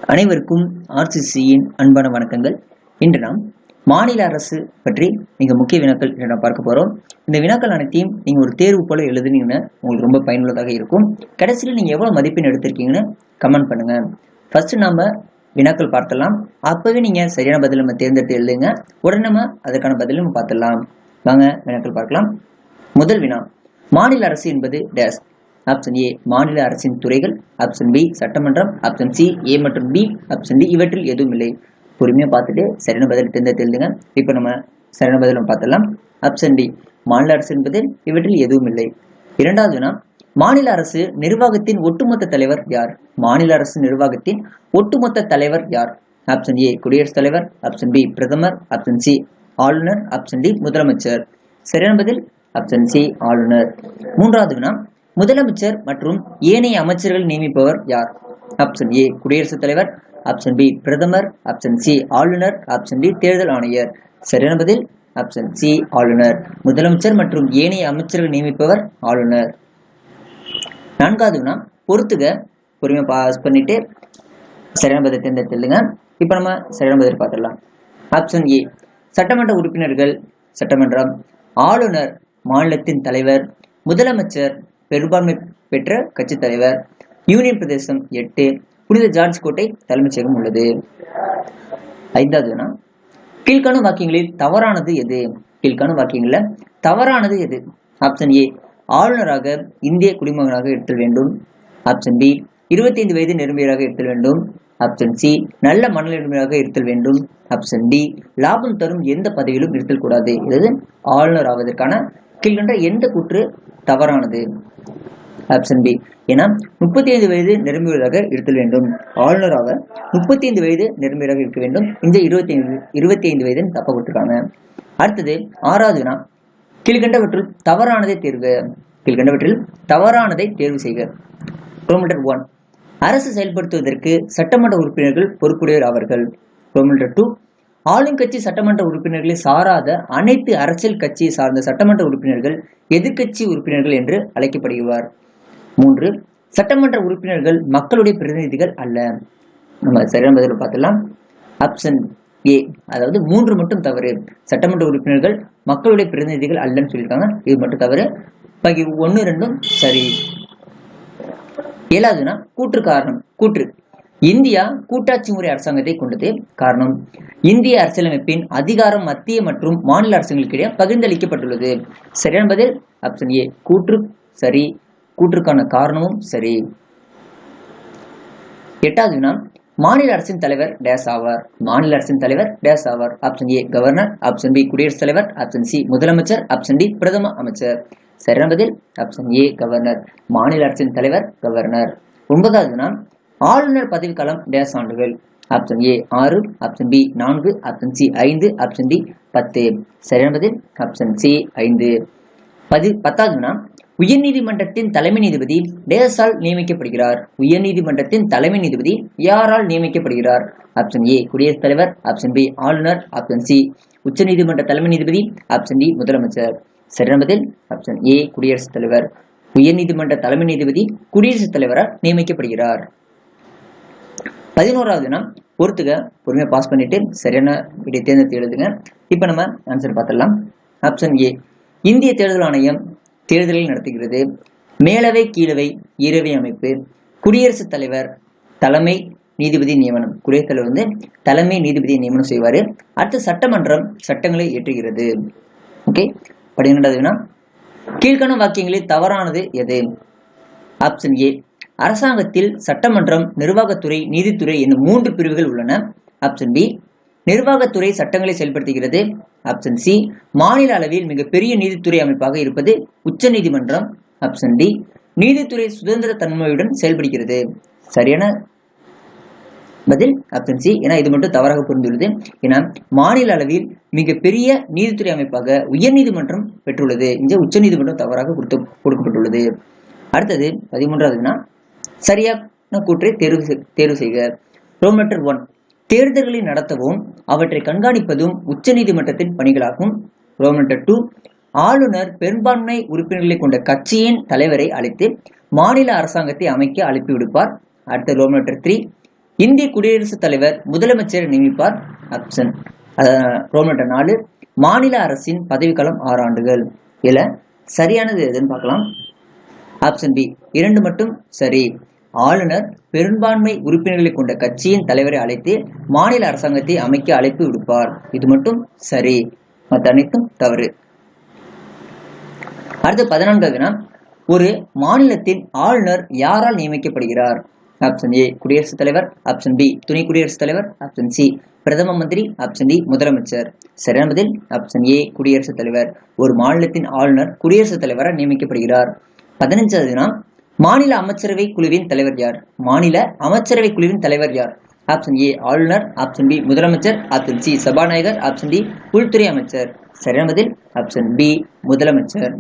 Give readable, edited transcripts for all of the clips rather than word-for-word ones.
அனைவருக்கும் ஆர்சிசியின் அன்பான வணக்கங்கள். இன்று நாம் மாநில அரசு பற்றி மிக முக்கிய வினாக்கள் நாம் பார்க்க போறோம். இந்த வினாக்கள் அனைத்தையும் நீங்க ஒரு தேர்வு போல எழுதுனீங்கன்னா உங்களுக்கு ரொம்ப பயனுள்ளதாக இருக்கும். கடைசியில் நீங்க எவ்வளவு மதிப்பெண் எடுத்திருக்கீங்கன்னு கமெண்ட் பண்ணுங்க. ஃபர்ஸ்ட் நாம வினாக்கள் பார்த்தலாம். அப்பவே நீங்க சரியான பதில் நம்ம தேர்ந்தெடுத்து எழுதுங்க. உடனே நம்ம அதற்கான பதில் நம்ம பார்த்துடலாம். வாங்க வினாக்கள் பார்க்கலாம். முதல் வினா, மாநில அரசு என்பது டேஸ். ஆப்ஷன் ஏ மாநில அரசின் துறைகள், ஆப்ஷன் பி சட்டமன்றம், ஆப்ஷன் சி ஏ மற்றும் பி, ஆப்ஷன் டி இவற்றில் எதுவும் இல்லை. பொறுமையா பார்த்துட்டு சரியான பதில் தேர்ந்தெடுத்து எழுதுங்க. இப்போ நம்ம சரியான பதில் நம்ம பார்த்துடலாம். ஆப்ஷன் டி மாநில அரசு என்பது இவற்றில் எதுவும் இல்லை. இரண்டாவது வினா, மாநில அரசு நிர்வாகத்தின் ஒட்டுமொத்த தலைவர் யார்? மாநில அரசு நிர்வாகத்தின் ஒட்டுமொத்த தலைவர் யார்? ஆப்ஷன் ஏ குடியரசுத் தலைவர், ஆப்ஷன் பி பிரதமர், ஆப்ஷன் சி ஆளுநர், ஆப்ஷன் டி முதலமைச்சர். சரியான பதில் ஆப்ஷன் சி ஆளுநர். மூன்றாவது வினா, முதலமைச்சர் மற்றும் ஏனைய அமைச்சர்கள் நியமிப்பவர் யார்? ஆப்ஷன் ஏ குடியரசுத் தலைவர், ஆப்ஷன் பி பிரதமர், ஆப்ஷன் சி ஆளுநர், ஆப்ஷன் டி தேர்தல் ஆணையர். சரியான பதில் ஆப்ஷன் சி ஆளுநர். முதலமைச்சர் மற்றும் ஏனைய அமைச்சர்கள் நியமிப்பவர் ஆளுநர். நான்காவது வினா, பொறுத்துக. பொறுமையா பாஸ் பண்ணிட்டு சரியான பதில் தேர்ந்தெடுத்துங்க. இப்ப நம்ம சரியான பதில் பார்த்துடலாம். ஆப்ஷன் ஏ சட்டமன்ற உறுப்பினர்கள் சட்டமன்றம், ஆளுநர் மாநிலத்தின் தலைவர், முதலமைச்சர் பெரும்பான்மை பெற்ற கட்சி தலைவர், யூனியன் பிரதேசம் 8, புனித ஜார்ஜ் கோட்டை தலைமைச்சகம் உள்ளது. ஐந்தாவது வினா, கீழ்காணும் வாக்கியங்களில் தவறானது எது? கீழ்காணும் வாக்கியங்களில் தவறானது எது? ஆப்ஷன் ஏ ஆளுநராக இந்திய குடிமகனாக இருத்தல் வேண்டும், ஆப்ஷன் பி 25 வயது நிரம்பியவராக இருத்தல் வேண்டும், ஆப்ஷன் சி நல்ல மனநிலைமையாக இருத்தல் வேண்டும், ஆப்ஷன் டி லாபம் தரும் எந்த பதவியிலும் இருத்தல் கூடாது. இது ஆளுநர் ஆவதற்கான கீழ்கண்ட எந்த கூற்று தவறானது? Option B. ஏன்னா 35 வயது நிரம்பியவராக இருத்தல் வேண்டும். ஆளுநராக 35 வயது நிரம்பியவராக இருக்க வேண்டும். இந்த 25 வயது தப்ப கொடுத்திருக்காங்க. அடுத்தது ஆறாவது வினா, கீழ்கண்டவற்றில் தவறானதை தேர்வு. கீழ்கண்டவற்றில் தவறானதை தேர்வு செய்க. ரோமன் 1, அரசு செயல்படுத்துவதற்கு சட்டமன்ற உறுப்பினர்கள் பொறுப்புடையவர் ஆவார்கள். ரோமன் 2, ஆளுங்கட்சி சட்டமன்ற உறுப்பினர்களை சாராத அனைத்து அரசியல் கட்சியை சார்ந்த சட்டமன்ற உறுப்பினர்கள் எதிர்கட்சி உறுப்பினர்கள் என்று அழைக்கப்படுகிறார். 3, சட்டமன்ற உறுப்பினர்கள் மக்களுடைய பிரதிநிதிகள் அல்ல. நம்ம சரியான பதில் பார்த்துலாம். ஆப்ஷன் ஏ, அதாவது 3 மட்டும் தவறு. சட்டமன்ற உறுப்பினர்கள் மக்களுடைய பிரதிநிதிகள் அல்லன்னு சொல்லியிருக்காங்க. இது மட்டும் தவறு. பாக்கி 1, 2 சரி. ஏழாவதுனா கூற்று காரணம். கூற்று, இந்தியா கூட்டாட்சி முறை அரசாங்கத்தை கொண்டது. காரணம், இந்திய அரசியலமைப்பின் அதிகாரம் மத்திய மற்றும் மாநில அரசுகளுக்கிடையே பகிர்ந்தளிக்கப்பட்டுள்ளது. சரியான பதில் ஆப்ஷன் ஏ கூற்று சரி. கூற்றுக்கான காரணமும் சரி. எட்டாவது வினா, மாநில அரசின் தலைவர் டேஸ் ஆவார். மாநில அரசின் தலைவர் டேஸ் ஆவார். Option A governor, option B குடியரசுத் தலைவர், ஆப்ஷன் சி முதலமைச்சர், ஆப்ஷன் டி பிரதம அமைச்சர். சரியான பதில் ஆப்ஷன் ஏ கவர்னர். மாநில அரசின் தலைவர் கவர்னர். ஒன்பதாவது வினா, ஆளுநர் பதவிக்காலம் டேஸ் ஆண்டுகள். Option A 6, option B 4, option C 5, option D 10. சரியான பதில் ஆப்ஷன் சி 5. 10வது வினா, உயர்நீதிமன்றத்தின் தலைமை நீதிபதி டேஸால் நியமிக்கப்படுகிறார். உயர்நீதிமன்றத்தின் தலைமை நீதிபதி யாரால் நியமிக்கப்படுகிறார்? ஆப்ஷன் ஏ குடியரசுத் தலைவர், ஆப்ஷன் பி ஆளுநர், ஆப்ஷன் சி உச்ச நீதிமன்ற தலைமை நீதிபதி, ஆப்ஷன் டி முதலமைச்சர். சரியான பதில் ஆப்ஷன் ஏ குடியரசுத் தலைவர். உயர்நீதிமன்ற தலைமை நீதிபதி குடியரசுத் தலைவரால் நியமிக்கப்படுகிறார். 11வது வினா, பொறுத்துக. பொறுமையா பாஸ் பண்ணிட்டு சரியான விடை தேர்ந்தெடுத்து எழுதுங்க. இப்ப நம்ம ஆன்சர் பார்த்துடலாம். ஆப்ஷன் ஏ, இந்திய தேர்தல் ஆணையம் தேர்தலை நடத்துகிறது. மேலவை கீழவை ஈரவை அமைப்பு. குடியரசுத் தலைவர் தலைமை நீதிபதி நியமனம். குடியரசுத் தலைவர் தலைமை நீதிபதி நியமனம் செய்வாரு. அடுத்து சட்டமன்றம் சட்டங்களை இயற்றுகிறது. ஓகே. 12வது வினா, கீழ்காணும் வாக்கியங்களில் தவறானது எது? ஆப்ஷன் ஏ, அரசாங்கத்தில் சட்டமன்றம், நிர்வாகத்துறை, நீதித்துறை என்னும் 3 பிரிவுகள் உள்ளன. ஆப்ஷன் பி, நிர்வாகத்துறை சட்டங்களை செயல்படுத்துகிறது. ஆப்ஷன் சி, மாநில அளவில் மிகப்பெரிய நீதித்துறை அமைப்பாக இருப்பது உச்ச நீதிமன்றம். ஆப்ஷன் டி, நீதித்துறை சுதந்திர தன்மையுடன் செயல்படுகிறது. சரியான பதில் ஆப்ஷன் சி. ஏன்னா இது மட்டும் தவறாக புரிந்துள்ளது. ஏன்னா மாநில அளவில் மிகப்பெரிய நீதித்துறை அமைப்பாக உயர் நீதிமன்றம் பெற்றுள்ளது. இங்கே உச்ச நீதிமன்றம் தவறாக கொடுக்கப்பட்டுள்ளது. அடுத்தது 13வது, சரியான கூற்றை தேர்வு செய்க. ரோமன் 1, தேர்தல்களை நடத்தவும் அவற்றை கண்காணிப்பதும் உச்ச நீதிமன்றத்தின் பணிகளாகும். ரோமன் 2, ஆளுநர் பெரும்பான்மை உறுப்பினர்களை கொண்ட கட்சியின் தலைவரை அழைத்து மாநில அரசாங்கத்தை அமைக்க அழைப்பு விடுப்பார். அடுத்த ரோமன் 3, இந்திய குடியரசுத் தலைவர் முதலமைச்சரை நியமிப்பார். Option Roman letter 4. மாநில அரசின் பதவிக்காலம் 6 ஆண்டுகள். இதுல சரியானது எதுன்னு பார்க்கலாம். ஆப்ஷன் பி 2 மட்டும் சரி. ஆளுநர் பெரும்பான்மை உறுப்பினர்களை கொண்ட கட்சியின் தலைவரை அழைத்து மாநில அரசாங்கத்தை அமைக்க அழைப்பு விடுப்பார். இது மட்டும் சரி, மற்ற அனைத்தும் தவறு. அடுத்து 14வது, ஒரு மாநிலத்தின் ஆளுநர் யாரால் நியமிக்கப்படுகிறார்? ஆப்ஷன் ஏ குடியரசுத் தலைவர், ஆப்ஷன் பி துணை குடியரசுத் தலைவர், ஆப்ஷன் சி பிரதம மந்திரி, ஆப்ஷன் டி முதலமைச்சர். சரியான பதில் ஆப்ஷன் ஏ குடியரசுத் தலைவர். ஒரு மாநிலத்தின் ஆளுநர் குடியரசுத் தலைவரால் நியமிக்கப்படுகிறார். 15வது, மாநில அமைச்சரவை குழுவின் தலைவர் யார்? மாநில அமைச்சரவை குழுவின் தலைவர் யார்? ஆப்ஷன் ஏ ஆளுநர், ஆப்ஷன் பி முதலமைச்சர், ஆப்ஷன் சி சபாநாயகர், ஆப்ஷன் டி உள்துறை அமைச்சர். சரியான பதில் ஆப்ஷன் பி முதலமைச்சர்.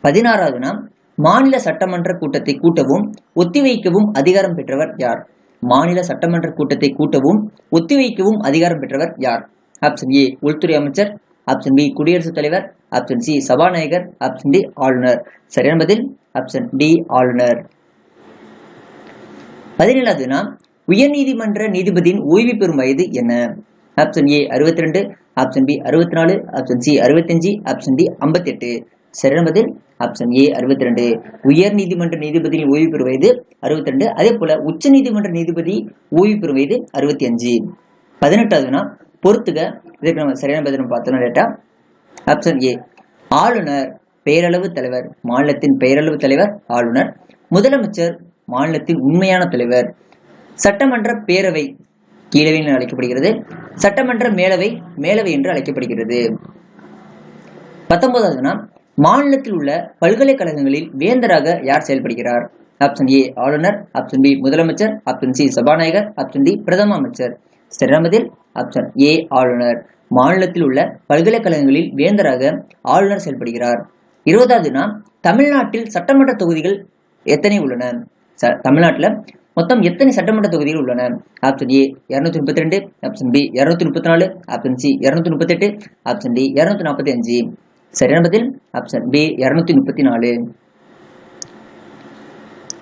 16வது, மாநில சட்டமன்ற கூட்டத்தை கூட்டவும் ஒத்திவைக்கவும் அதிகாரம் பெற்றவர் யார்? மாநில சட்டமன்ற கூட்டத்தை கூட்டவும் ஒத்திவைக்கவும் அதிகாரம் பெற்றவர் யார்? ஆப்ஷன் ஏ உள்துறை அமைச்சர், ஆப்ஷன் பி குடியரசுத் தலைவர், ஆப்ஷன் சி சபாநாயகர், ஆப்ஷன் டி ஆளுநர். சரியான பதில் ஆப்ஷன் டி ஆளுநர். 17வது, உயர்நீதிமன்ற நீதிபதியின் ஓய்வு பெறும் வயது என்ன? Option A 62, option B 64, option C 65, option D 58. சரியான பதில் ஆப்ஷன் ஏ 62. உயர் நீதிமன்ற நீதிபதியின் ஓய்வு பெறும் வயது 62. அதே போல உச்ச நீதிமன்ற நீதிபதி ஓய்வு பெறும் வயது 65. 18வது, பொறுத்துக. இதுக்கு நம்ம சரியான பதில் பார்த்தோம்னா டேட்டா ஆப்ஷன் ஏ ஆளுநர் பெயரளவு தலைவர். மாநிலத்தின் பெயரளவு தலைவர் ஆளுநர். முதலமைச்சர் மாநிலத்தின் உண்மையான தலைவர். சட்டமன்ற பேரவை கீழவை என்று அழைக்கப்படுகிறது. சட்டமன்ற மேலவை மேலவை என்று அழைக்கப்படுகிறது. 19வது, மாநிலத்தில் உள்ள பல்கலைக்கழகங்களில் வேந்தராக யார் செயல்படுகிறார்? ஆப்ஷன் ஏ ஆளுநர், ஆப்ஷன் பி முதலமைச்சர், ஆப்ஷன் சி சபாநாயகர், ஆப்ஷன் டி பிரதம அமைச்சர். சரியான பதில் ஆப்ஷன் ஏ ஆளுநர். மாநிலத்தில் உள்ள பல்கலைக்கழகங்களில் வேந்தராக ஆளுநர் செயல்படுகிறார். 20வது, தமிழ்நாட்டில் சட்டமன்ற தொகுதிகள் எத்தனை உள்ளன? தமிழ்நாட்டில் மொத்தம் எத்தனை சட்டமன்ற தொகுதிகள் உள்ளன? Option A 232, option B 234, option C 238, option D 245. சரியான பதில் ஆப்ஷன் பி 234.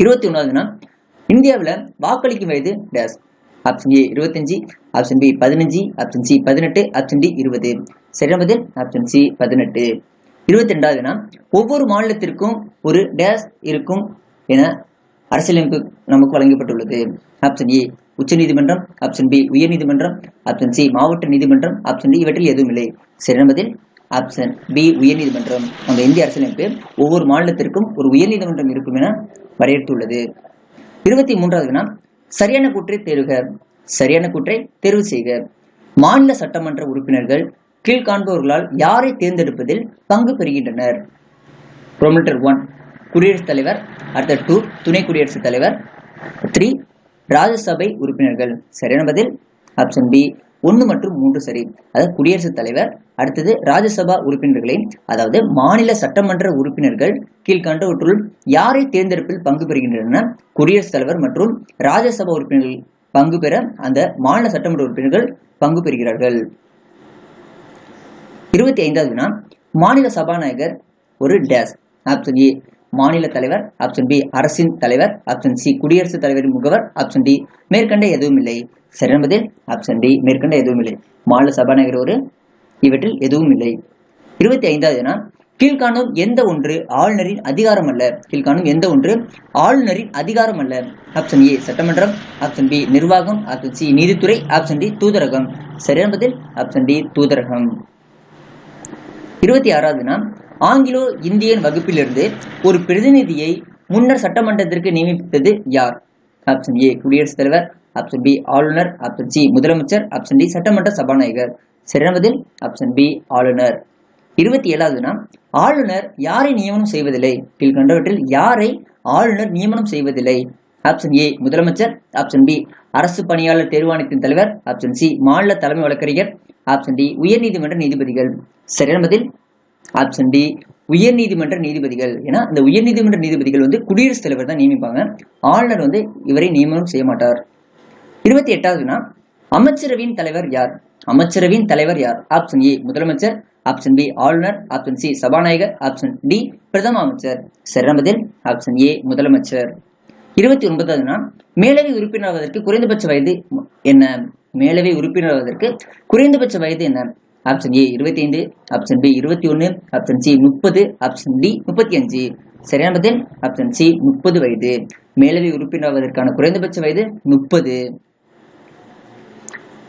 21வது, இந்தியாவில் வாக்களிக்கும் வயது dash. Option A 25, option B 15, option C 18, option D 20. சரியான பதில் ஆப்ஷன் சி 18. 22வது, ஒவ்வொரு மாநிலத்திற்கும் ஒரு டேஸ் இருக்கும் என அரசியலமைப்பு நமக்கு வழங்கப்பட்டுள்ளது. ஆப்ஷன் ஏ உச்ச நீதிமன்றம், ஆப்ஷன் பி உயர் நீதிமன்றம், ஆப்ஷன் சி மாவட்ட நீதிமன்றம், ஆப்ஷன் டி இவற்றில் எதுவும் இல்லை. சரியான பதில் ஆப்ஷன் பி உயர் நீதிமன்றம். நம்ம இந்திய அரசியலமைப்பு ஒவ்வொரு மாநிலத்திற்கும் ஒரு உயர் நீதிமன்றம் இருக்கும் என வரையறுத்துள்ளது. 23வது, சரியான கூற்றை தேர்வுக. சரியான கூற்றை தேர்வு செய்க. மாநில சட்டமன்ற உறுப்பினர்கள் கீழ்காண்பவர்களால் யாரை தேர்ந்தெடுப்பதில் பங்கு பெறுகின்றனர்? ரோமன் லெட்டர் 1 குடியரசுத் தலைவர், அடுத்த 2 துணை குடியரசுத் தலைவர், 3 ராஜ்யசபை உறுப்பினர்கள். சரியான பதில் ஆப்ஷன் பி 1 மற்றும் 3 சரி. அதாவது குடியரசுத் தலைவர், அடுத்தது ராஜ்யசபா உறுப்பினர்களை, அதாவது மாநில சட்டமன்ற உறுப்பினர்கள் கீழ்கண்டவற்றுள் யாரை தேர்ந்தெடுப்பில் பங்கு பெறுகின்றனர்? குடியரசுத் தலைவர் மற்றும் ராஜ்யசபா உறுப்பினர்கள் பங்கு பெற அந்த மாநில சட்டமன்ற உறுப்பினர்கள் பங்கு பெறுகிறார்கள். 25வது, மாநில சபாநாயகர் ஒரு டேஸ். ஆப்ஷன் ஏ மாநில தலைவர், ஆப்ஷன் பி அரசின் தலைவர், ஆப்ஷன் சி குடியரசுத் தலைவரின் முகவர், ஆப்ஷன் டி மேற்கண்ட எதுவும் இல்லை. சரியான பதில் ஆப்ஷன் டி மேற்கண்ட எதுவும் இல்லை. மாநில சபாநாயகர் ஒரு இவற்றில் எதுவும் இல்லை. 25வது, கீழ்காணும் எந்த ஒன்று ஆளுநரின் அதிகாரம் அல்ல? கீழ்காணும் எந்த ஒன்று ஆளுநரின் அதிகாரம் அல்ல? ஆப்ஷன் ஏ சட்டமன்றம், ஆப்ஷன் பி நிர்வாகம், ஆப்ஷன் சி நீதித்துறை, ஆப்ஷன் டி தூதரகம். சரியான பதில் ஆப்ஷன் டி தூதரகம். 26வது, ஆங்கிலோ இந்தியன் வகுப்பிலிருந்து ஒரு பிரதிநிதியை முன்னர் சட்டமன்றத்திற்கு நியமித்தது யார்? ஆப்ஷன் ஏ குடியரசுத் தலைவர், ஆப்ஷன் பி ஆளுநர், ஆப்ஷன் சி முதலமைச்சர், ஆப்ஷன் டி சட்டமன்ற சபாநாயகர். சரியான பதில் ஆப்ஷன் பி ஆளுநர். 27வது, ஆளுநர் யாரை நியமனம் செய்வதில்லை? கீழ்கண்டவற்றில் யாரை ஆளுநர் நியமனம் செய்வதில்லை? ஆப்ஷன் ஏ முதலமைச்சர், ஆப்ஷன் பி அரசு பணியாளர் தேர்வாணையத்தின் தலைவர், ஆப்ஷன் சி மாநில தலைமை வழக்கறிஞர், ஆப்ஷன் டி உயர் நீதிமன்ற நீதிபதிகள். சரியான பதில் ஆப்ஷன் டி உயர் நீதிமன்ற நீதிபதிகள். ஏன்னா இந்த உயர் நீதிமன்ற நீதிபதிகள் குடியரசுத் தலைவர் தான் நியமிப்பாங்க. ஆளுநர் இவரை நியமனம் செய்ய மாட்டார். 28வது, அமைச்சரவையின் தலைவர் யார்? அமைச்சரவையின் தலைவர் யார்? ஆப்ஷன் ஏ முதலமைச்சர், ஆப்ஷன் பி ஆளுநர், ஆப்ஷன் சி சபாநாயகர், ஆப்ஷன் டி பிரதம அமைச்சர். சரியான பதில் ஆப்ஷன் ஏ முதலமைச்சர். 29வது மேலவை உறுப்பினராவதற்கு குறைந்தபட்ச வயது என்ன? மேலவை உறுப்பினராவதற்கு குறைந்தபட்ச வயது என்ன? Option A 25, option B 21, option C 30, option D 35. சரியான பதில் ஆப்ஷன் சி 30 வயது. மேலவை உறுப்பினராவதற்கான குறைந்தபட்ச வயது 30.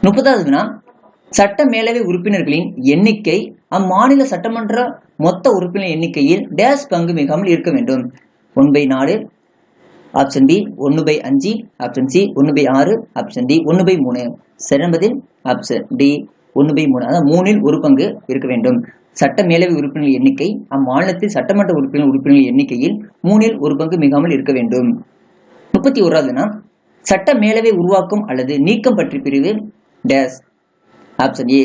30வது சட்ட மேலவை உறுப்பினர்களின் எண்ணிக்கை அம்மாநில சட்டமன்ற மொத்த உறுப்பினர் எண்ணிக்கையில் டேஷ் பங்கு மிகாமல் இருக்க வேண்டும். 1/4, option B 1/5, option C 1/6, option D 1/3. சரியான பதில் ஆப்ஷன் டி 1/3. அதாவது 3இல் ஒரு பங்கு இருக்க வேண்டும். சட்ட மேலவை உறுப்பினர் எண்ணிக்கை அம்மாநிலத்தில் சட்டமன்ற உறுப்பினர் எண்ணிக்கையில் 3இல் ஒரு பங்கு மிகாமல் இருக்க வேண்டும். 31வது சட்ட மேலவை உருவாக்கம் அல்லது நீக்கம் பற்றி பிரிவு dash. Option A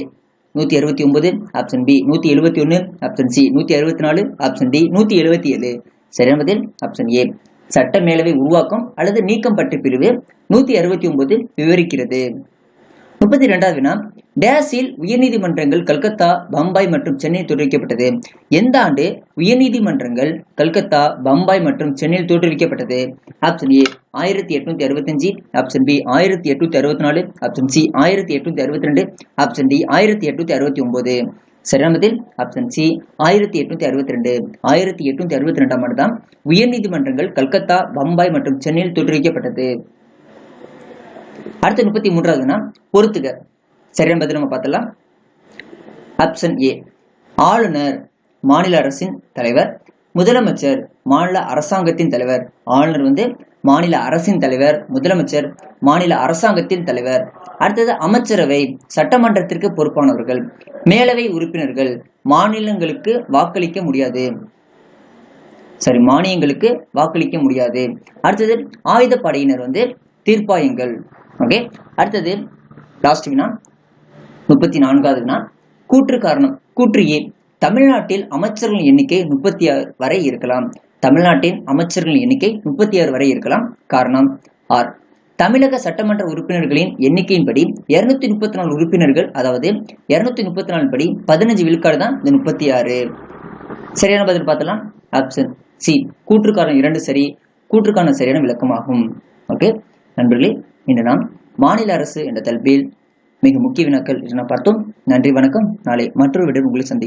169, option B 171, option C 164, option D 177. சரியான பதில் ஆப்ஷன் ஏ. சட்ட மேலவை உருவாக்கம் அல்லது நீக்கம் பற்றி பிரிவு 169 விவரிக்கிறது. 32வது டேஷில் உயர்நீதிமன்றங்கள் கல்கத்தா, பம்பாய் மற்றும் சென்னை தோற்றுவிக்கப்பட்டது. எந்த ஆண்டு உயர்நீதிமன்றங்கள் கல்கத்தா, பம்பாய் மற்றும் சென்னையில் தோற்றுவிக்கப்பட்டது? Option A 1865, option B 1864, option C 1862, option D 1869. சரியான பதில் ஆப்ஷன் சி 1862. 1862ஆம் ஆண்டு தான் உயர்நீதிமன்றங்கள் கல்கத்தா, பம்பாய் மற்றும் சென்னையில் தோற்றுவிக்கப்பட்டது. அடுத்து 33வது பொறுத்துக. சரியான பதில் நம்ம பார்த்தலாம். ஆப்ஷன் ஏ ஆளுநர் மாநில அரசின் தலைவர், முதலமைச்சர் மாநில அரசாங்கத்தின் தலைவர். ஆளுநர் மாநில அரசின் தலைவர், முதலமைச்சர் மாநில அரசாங்கத்தின் தலைவர். அடுத்தது அமைச்சரவை சட்டமன்றத்திற்கு பொறுப்பானவர்கள். மேலவை உறுப்பினர்கள் மாநிலங்களுக்கு வாக்களிக்க முடியாது. மானியங்களுக்கு வாக்களிக்க முடியாது. அடுத்தது ஆயுதப்படையினர் தீர்ப்பாயங்கள். ஓகே. அடுத்தது லாஸ்ட் 34வது கூற்று காரணம். கூற்று ஏ தமிழ்நாட்டில் அமைச்சர்களின் எண்ணிக்கை 36 வரை இருக்கலாம். தமிழ்நாட்டின் அமைச்சர்களின் எண்ணிக்கை 36 வரை இருக்கலாம். காரணம் ஆர் தமிழக சட்டமன்ற உறுப்பினர்களின் எண்ணிக்கையின்படி 234 உறுப்பினர்கள், அதாவது 234 படி 15 விழுக்காடு தான் இந்த 36. சரியான பதில் பார்த்தலாம். ஆப்ஷன் சி கூற்று காரணம் 2 சரி. கூற்றுக்கான சரியான விளக்கமாகும். ஓகே நண்பர்களே, இன்று நாம் மாநில அரசு என்ற தலைப்பில் மிக முக்கிய வினாக்கள் பார்த்தோம். நன்றி, வணக்கம். நாளை மற்றொரு விட உங்களை சந்திக்கும்.